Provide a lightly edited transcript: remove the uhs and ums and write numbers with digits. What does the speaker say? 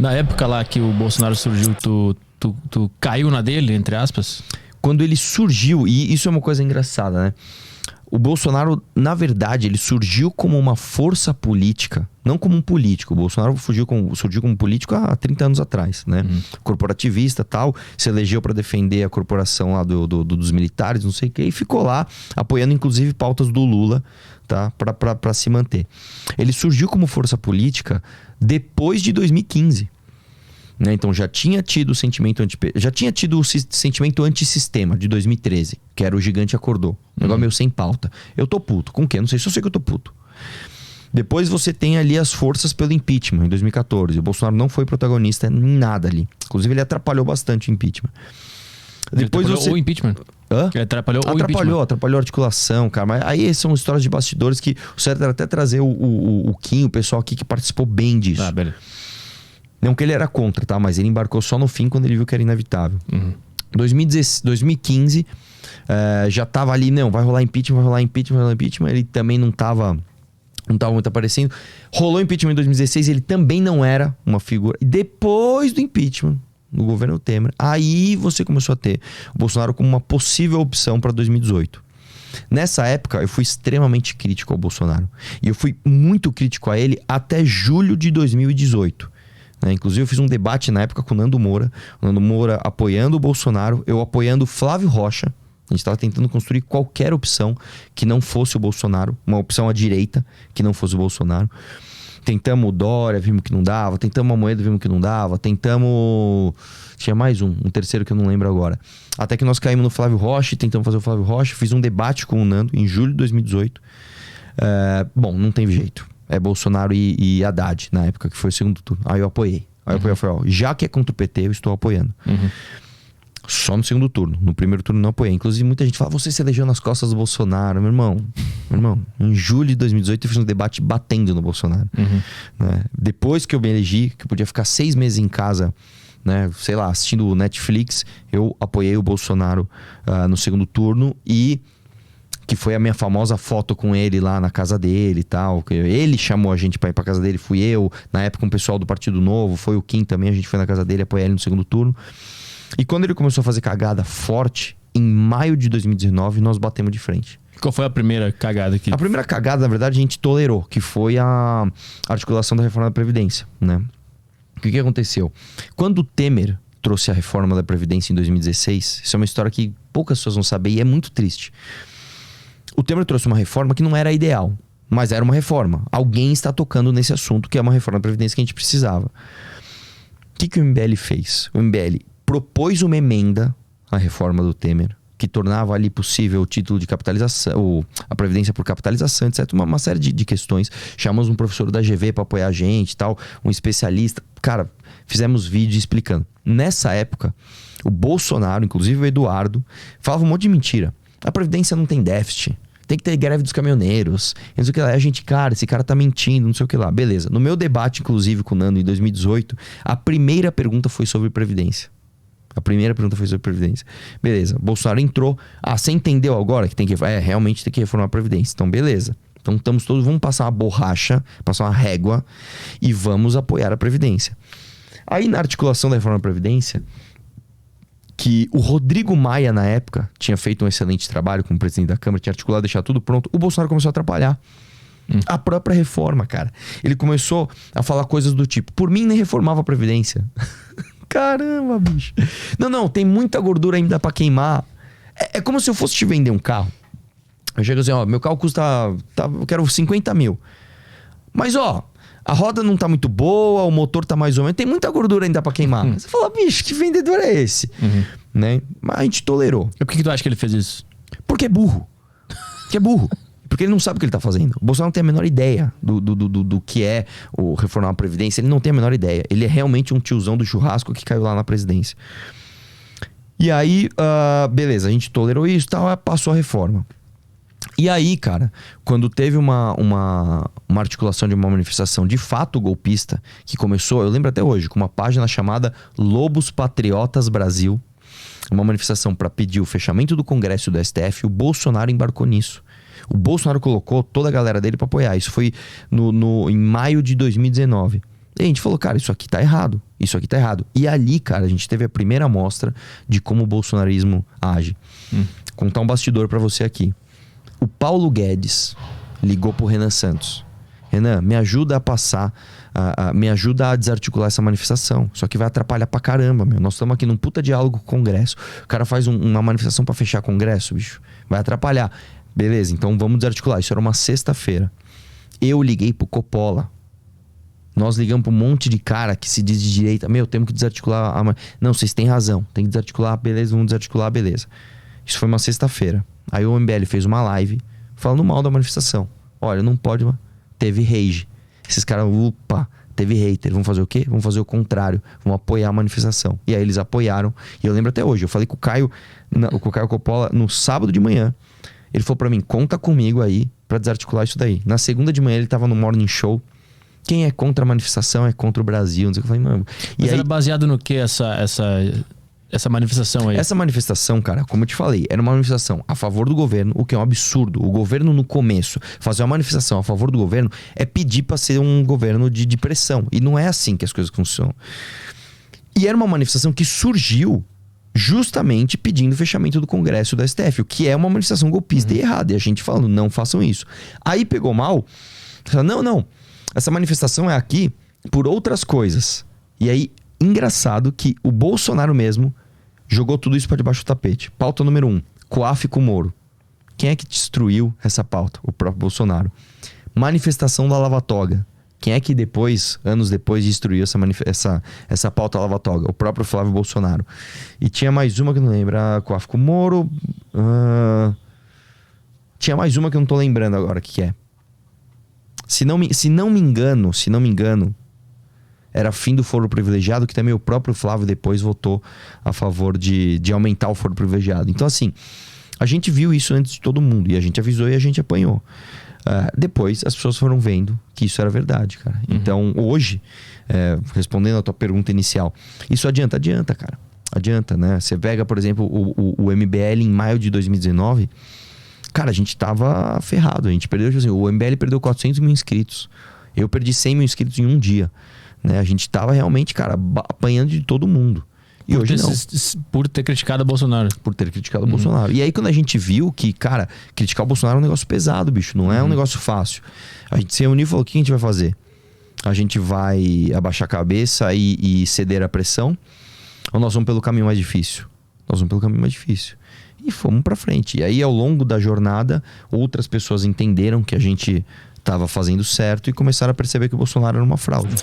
Na época lá que o Bolsonaro surgiu, tu caiu na dele, entre aspas? Quando ele surgiu, e isso é uma coisa engraçada, né? O Bolsonaro, na verdade, ele surgiu como uma força política, não como um político. O Bolsonaro surgiu como político há 30 anos atrás, né? Corporativista e tal, se elegeu para defender a corporação lá dos militares, não sei o quê, e ficou lá apoiando inclusive pautas do Lula, tá? Para se manter. Ele surgiu como força política depois de 2015. Né? Então já tinha tido o sentimento antissistema de 2013, que era o Gigante Acordou. Negócio meio sem pauta. Eu tô puto. Com o quê? Não sei, só sei que eu tô puto. Depois você tem ali as forças pelo impeachment, em 2014. O Bolsonaro não foi protagonista em nada ali. Inclusive ele atrapalhou bastante o impeachment. Depois você... o impeachment? Hã? Ele atrapalhou o impeachment. Atrapalhou a articulação, cara. Mas aí são histórias de bastidores que o certo era até trazer o Kim, o pessoal aqui que participou bem disso. Ah, beleza. Não que ele era contra, tá? Mas ele embarcou só no fim quando ele viu que era inevitável. 2015, já tava ali, não, vai rolar impeachment. Ele também não tava muito aparecendo. Rolou impeachment em 2016, ele também não era uma figura. E depois do impeachment, no governo Temer, aí você começou a ter o Bolsonaro como uma possível opção para 2018. Nessa época, eu fui extremamente crítico ao Bolsonaro. E eu fui muito crítico a ele até julho de 2018. Inclusive eu fiz um debate na época com o Nando Moura. O Nando Moura apoiando o Bolsonaro, eu apoiando o Flávio Rocha. A gente estava tentando construir qualquer opção que não fosse o Bolsonaro. Uma opção à direita que não fosse o Bolsonaro. Tentamos o Dória, vimos que não dava. Tentamos a Moeda, vimos que não dava. Tentamos... Tinha mais um terceiro que eu não lembro agora. Até que nós caímos no Flávio Rocha, tentamos fazer o Flávio Rocha. Fiz um debate com o Nando em julho de 2018. Bom, não teve jeito. É Bolsonaro e Haddad, na época, que foi o segundo turno. Aí eu apoiei. Eu falei, já que é contra o PT, eu estou apoiando. Só no segundo turno. No primeiro turno não apoiei. Inclusive, muita gente fala, você se elegeu nas costas do Bolsonaro. Meu irmão, em julho de 2018 eu fiz um debate batendo no Bolsonaro. Né? Depois que eu me elegi, que eu podia ficar 6 meses em casa, né, sei lá, assistindo o Netflix, eu apoiei o Bolsonaro no segundo turno e... que foi a minha famosa foto com ele lá na casa dele e tal. Ele chamou a gente pra ir pra casa dele, fui eu. Na época um pessoal do Partido Novo, foi o Kim também, a gente foi na casa dele apoiar ele no segundo turno. E quando ele começou a fazer cagada forte, em maio de 2019, nós batemos de frente. Qual foi a primeira cagada aqui? A primeira cagada, na verdade, a gente tolerou, que foi a articulação da reforma da Previdência, né? O que aconteceu? Quando o Temer trouxe a reforma da Previdência em 2016, isso é uma história que poucas pessoas vão saber e é muito triste. O Temer trouxe uma reforma que não era ideal, mas era uma reforma. Alguém está tocando nesse assunto, que é uma reforma da Previdência que a gente precisava. O que o MBL fez? O MBL propôs uma emenda à reforma do Temer, que tornava ali possível o título de capitalização, a Previdência por capitalização, etc. Uma série de questões. Chamamos um professor da GV para apoiar a gente, tal, um especialista. Cara, fizemos vídeo explicando. Nessa época, o Bolsonaro, inclusive o Eduardo, falava um monte de mentira. A Previdência não tem déficit. Tem que ter greve dos caminhoneiros. Não sei o que lá. A gente, cara, esse cara tá mentindo, não sei o que lá. Beleza. No meu debate, inclusive, com o Nando em 2018, a primeira pergunta foi sobre Previdência. Beleza. Bolsonaro entrou. Você entendeu agora que tem que... realmente tem que reformar a Previdência. Então, beleza. Então, estamos todos... Vamos passar uma borracha, passar uma régua e vamos apoiar a Previdência. Aí, na articulação da reforma da Previdência... que o Rodrigo Maia, na época, tinha feito um excelente trabalho como presidente da Câmara, tinha articulado, deixar tudo pronto, o Bolsonaro começou a atrapalhar a própria reforma, cara. Ele começou a falar coisas do tipo, por mim nem reformava a Previdência. Caramba, bicho. Não, tem muita gordura ainda pra queimar. É como se eu fosse te vender um carro. Eu chego assim, meu carro custa, eu quero 50 mil. Mas, a roda não tá muito boa, o motor tá mais ou menos... Tem muita gordura ainda pra queimar. Você fala, bicho, que vendedor é esse? Né? Mas a gente tolerou. E por que tu acha que ele fez isso? Porque é burro. Porque ele não sabe o que ele tá fazendo. O Bolsonaro não tem a menor ideia do que é o reformar a Previdência. Ele não tem a menor ideia. Ele é realmente um tiozão do churrasco que caiu lá na presidência. E aí, beleza, a gente tolerou isso e tal, passou a reforma. E aí, cara, quando teve uma articulação de uma manifestação de fato golpista, que começou, eu lembro até hoje, com uma página chamada Lobos Patriotas Brasil, uma manifestação para pedir o fechamento do Congresso e do STF, o Bolsonaro embarcou nisso. O Bolsonaro colocou toda a galera dele para apoiar. Isso foi em maio de 2019. E a gente falou, cara, isso aqui tá errado. Isso aqui tá errado. E ali, cara, a gente teve a primeira amostra de como o bolsonarismo age. Contar um bastidor pra você aqui. O Paulo Guedes ligou pro Renan Santos. Renan, me ajuda a passar, me ajuda a desarticular essa manifestação. Só que vai atrapalhar pra caramba, meu. Nós estamos aqui num puta diálogo com o Congresso. O cara faz uma manifestação pra fechar Congresso, bicho. Vai atrapalhar. Beleza, então vamos desarticular. Isso era uma sexta-feira. Eu liguei pro Coppola. Nós ligamos pra um monte de cara que se diz de direita. Meu, temos que desarticular. Não, vocês têm razão. Tem que desarticular, beleza, vamos desarticular, beleza. Isso foi uma sexta-feira. Aí o MBL fez uma live falando mal da manifestação. Olha, não pode, mano. Teve rage. Esses caras, teve hater. Vamos fazer o quê? Vamos fazer o contrário. Vamos apoiar a manifestação. E aí eles apoiaram. E eu lembro até hoje. Eu falei com o Caio Coppola no sábado de manhã. Ele falou pra mim, conta comigo aí pra desarticular isso daí. Na segunda de manhã ele tava no Morning Show. Quem é contra a manifestação é contra o Brasil. Não sei o que eu falei, mano. Mas era baseado no que essa manifestação aí? Essa manifestação, cara, como eu te falei, era uma manifestação a favor do governo, o que é um absurdo. O governo, no começo, fazer uma manifestação a favor do governo é pedir pra ser um governo de pressão. E não é assim que as coisas funcionam. E era uma manifestação que surgiu justamente pedindo o fechamento do Congresso do STF, o que é uma manifestação golpista e errada. E a gente falando, não façam isso. Aí pegou mal, falou, não, essa manifestação é aqui por outras coisas. E aí, engraçado que o Bolsonaro mesmo jogou tudo isso para debaixo do tapete. Pauta número 1, COAF com o Moro. Quem é que destruiu essa pauta? O próprio Bolsonaro. Manifestação da Lava Toga. Quem é que depois, anos depois, destruiu essa pauta Lava Toga? O próprio Flávio Bolsonaro. E tinha mais uma que eu não lembro. A COAF com o Moro. Tinha mais uma que eu não tô lembrando agora o que é. Se não me engano, era fim do foro privilegiado, que também o próprio Flávio depois votou a favor de aumentar o foro privilegiado. Então, assim, a gente viu isso antes de todo mundo. E a gente avisou e a gente apanhou. Depois, as pessoas foram vendo que isso era verdade, cara. Então, hoje, respondendo a tua pergunta inicial, isso adianta? Adianta, cara. Adianta, né? Você pega, por exemplo, o MBL em maio de 2019... Cara, a gente tava ferrado. A gente perdeu, tipo assim, o MBL perdeu 400 mil inscritos. Eu perdi 100 mil inscritos em um dia. Né? A gente tava realmente, cara, apanhando de todo mundo. E hoje não. Por ter criticado o Bolsonaro. Por ter criticado o Bolsonaro. E aí quando a gente viu que, cara, criticar o Bolsonaro é um negócio pesado, bicho. Não é um negócio fácil. A gente se reuniu e falou, o que a gente vai fazer? A gente vai abaixar a cabeça e ceder à pressão? Ou nós vamos pelo caminho mais difícil? Nós vamos pelo caminho mais difícil. E fomos pra frente. E aí, ao longo da jornada, outras pessoas entenderam que a gente tava fazendo certo e começaram a perceber que o Bolsonaro era uma fraude.